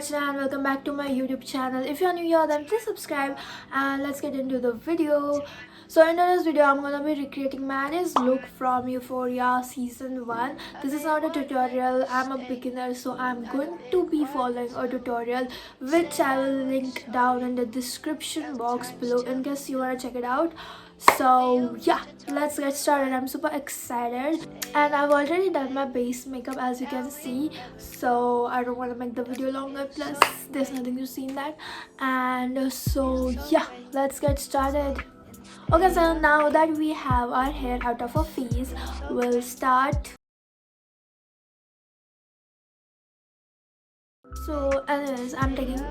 Archana and welcome back to my YouTube channel. If you're new here, then please subscribe and let's get into the video. So in this video, I'm gonna be recreating Manny's look from Euphoria season 1. This is not a tutorial. I'm a beginner, so I'm going to be following a tutorial which I will link down in the description box below in case you wanna check it out. So yeah, let's get started. I'm super excited and I've already done my base makeup as you can see, so I don't want to make the video longer, plus there's nothing to see in that. And so yeah, let's get started. Okay, so now that we have our hair out of our face, we'll start. So anyways, I'm taking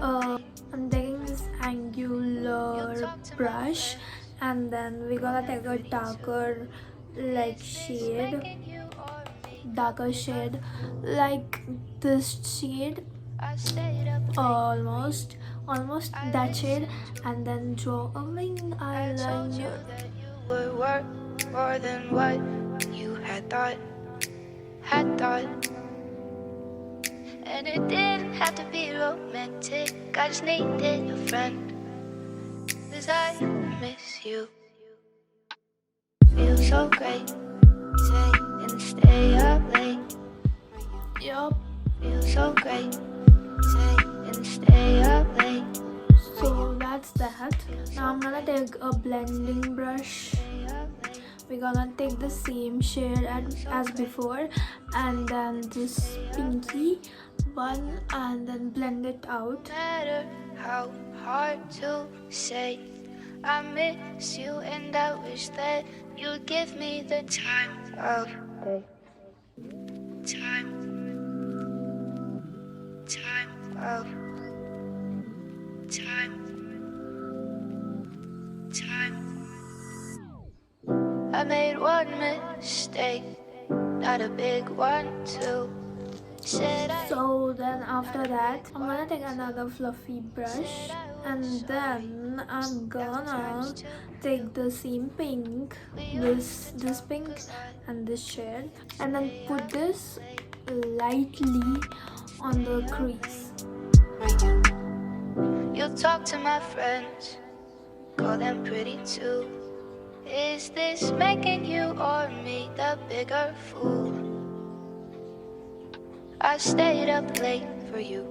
this angular brush, and then we're gonna take a darker shade like this shade, almost that shade, and then draw a wing eyeliner. Would work more than what you had thought. And it didn't have to be romantic, I just needed a friend. 'Cause I miss you. Feels so great, say and stay up late. Yup. Feels so great, say and stay up late. So that's that. Now I'm gonna take a blending brush. We're gonna take the same shade as before, and then this pinky one, and then blend it out. No matter how hard to say, I miss you and I wish that you'd give me the time of day. Time of time. I made one mistake, not a big one too. So then after that, I'm gonna take another fluffy brush, and then I'm gonna take the same pink, this pink and this shade, and then put this lightly on the crease. You talk to my friends, call them pretty too. Is this making you or me the bigger fool? I stayed up late for you,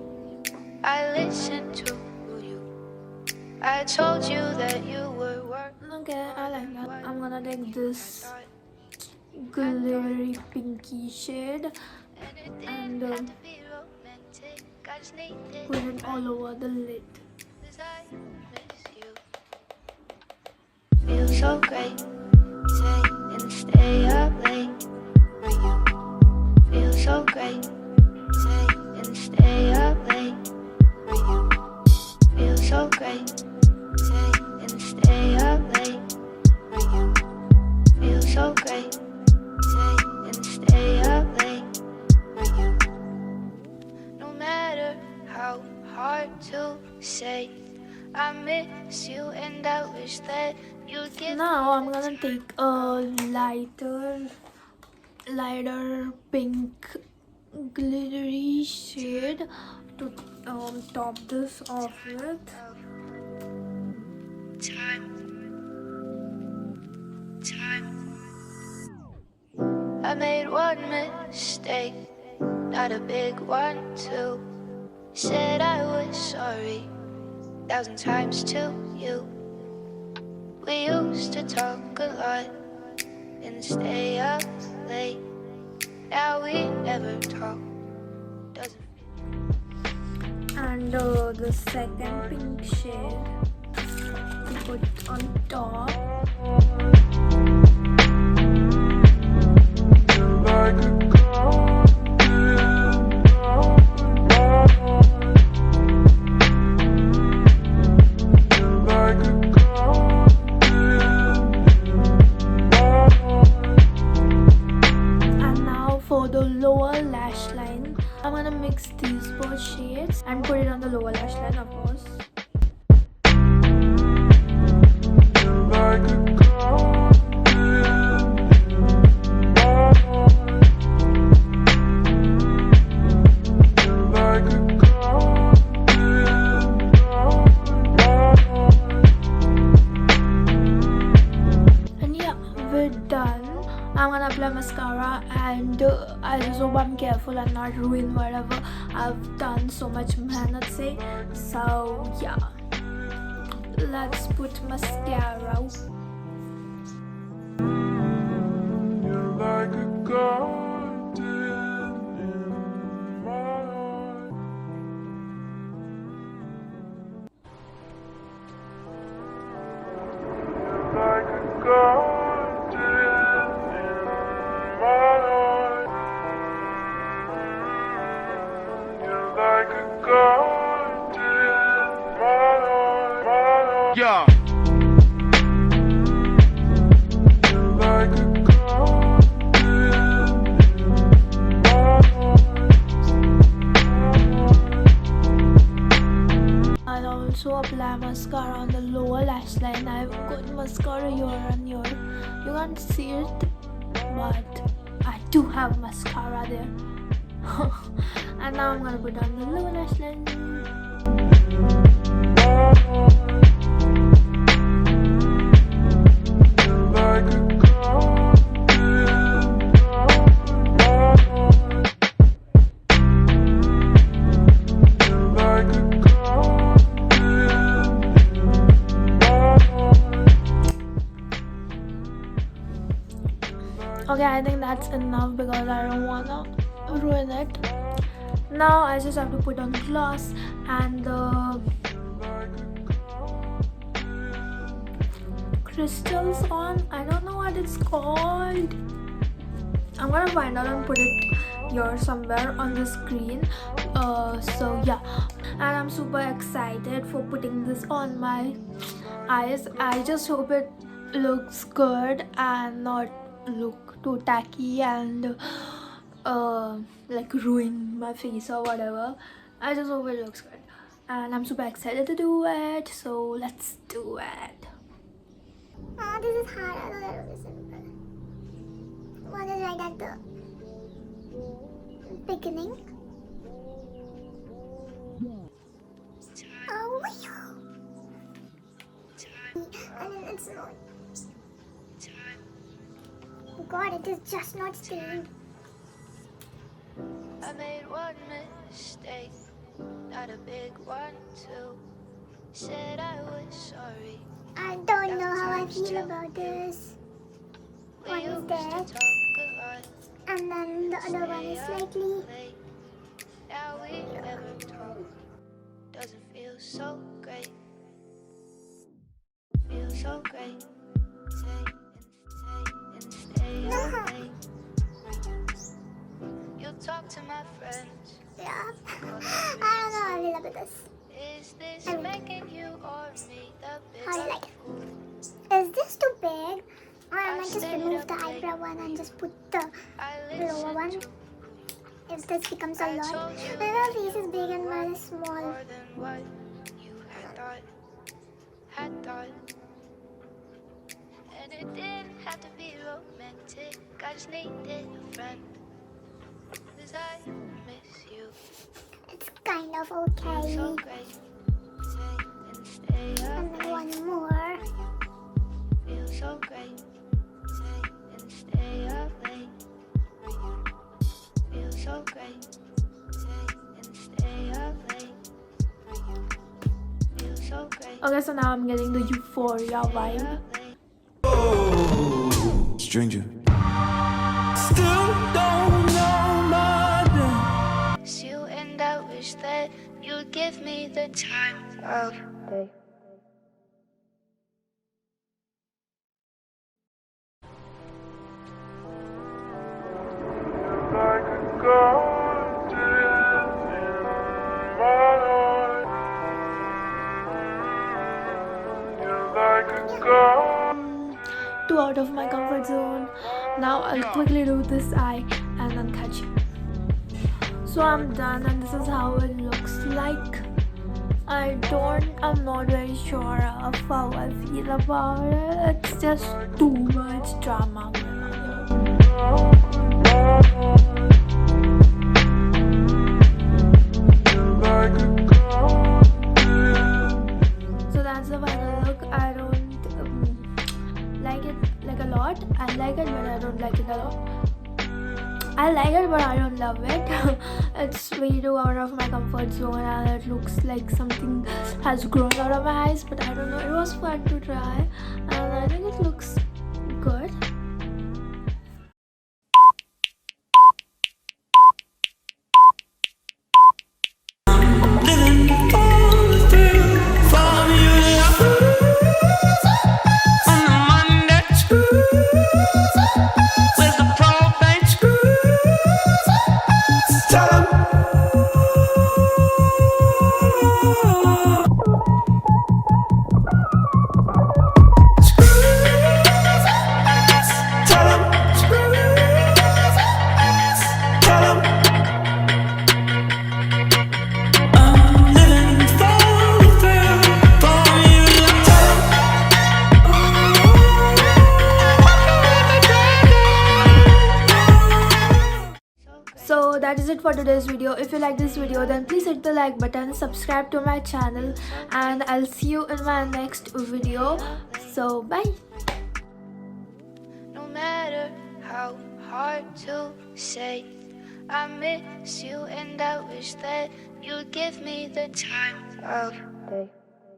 I listened to you, I told you that you were worth. Okay, I like that. I'm gonna take this glittery pinky shade and put it all over the lid. Feels so great, say and stay up late for you. Feels so great, say and stay up late for you. Feels so great, say and stay up late for you. Feels so great, say and stay up late for you. No matter how hard to say, I miss you and I wish that you'd give. Now I'm gonna take a lighter pink glittery shade to top this off with. Time. I made one mistake, not a big one too. Said I was sorry 1,000 times to you. We used to talk a lot and stay up late. Now we never talk. Doesn't. And the second pink shade to put on top. I'm gonna mix these four shades and put it on the lower lash line, of course. I'm gonna apply mascara, and I just hope I'm careful and not ruin whatever I've done so much mehnat se. So yeah, let's put mascara. You're like a garden in my heart. You're like a garden in my heart. You're like a garden in my heart. Yeah. You're like a I'll also apply mascara on the lower lash line. I've got mascara here and here. You can't see it, but I do have mascara there. And now I'm gonna put on the lower lash line. like a garden. Like a Okay, I think that's enough because I don't wanna ruin it. Now I just have to put on gloss and the crystals on. I don't know what it's called. I'm gonna find out and put it here somewhere on the screen. So yeah, and I'm super excited for putting this on my eyes. I just hope it looks good and not look too tacky and like ruin my face or whatever. I just hope it looks good, and I'm super excited to do it. So let's do it. This is hard. I know that it was simple. What is right at the beginning? Oh, wow. And then it's not. God, it is just not staying. I made one mistake, not a big one too. Said I was sorry. I don't know how I feel about this. We One is used to there, talk a lot. and then the other one is slightly. Late. Now we never talk. Doesn't feel so great. Feels so great. Stay and stay No. up late. You talk to my friends. Yeah. I don't know how I feel about this. Is this I mean- making you or me the How do you bigger like it? fool? Is this too big? Or I might just remove the eyebrow one and just put the I lower one. listened to If this becomes a lot. My face is big and mine is small. more than what you had thought. And it didn't have to be romantic. I just needed a friend. 'Cause I miss you. It's kind of So okay. great. Stay and stay And up then late. one more. Feel so great. Stay and stay up late. Feel so great. Stay and stay up late. Feel so great. Okay, so now I'm getting the Euphoria vibe. Stranger. It's you and I wish that you'd give me the time of day. like a garden in my heart. You're like a garden. Too out of my comfort zone. Now I'll quickly do this eye and then catch you. So I'm done, and this is how it looks like. I'm not very sure of how I feel about it. It's just too much drama going on here. Like a garden. So that's the final look. I don't like it like a lot. I like it, but I don't like it a lot. I like it, but I don't love it. It's way too out of my comfort zone, and it looks like something has grown out of my eyes. But I don't know. It was fun to try, and I think it looks good. So that is it for today's video. If you like this video, then please hit the like button, subscribe to my channel, and I'll see you in my next video. So bye. No matter how hard to say, I miss you and I wish that you'd give me the time of day.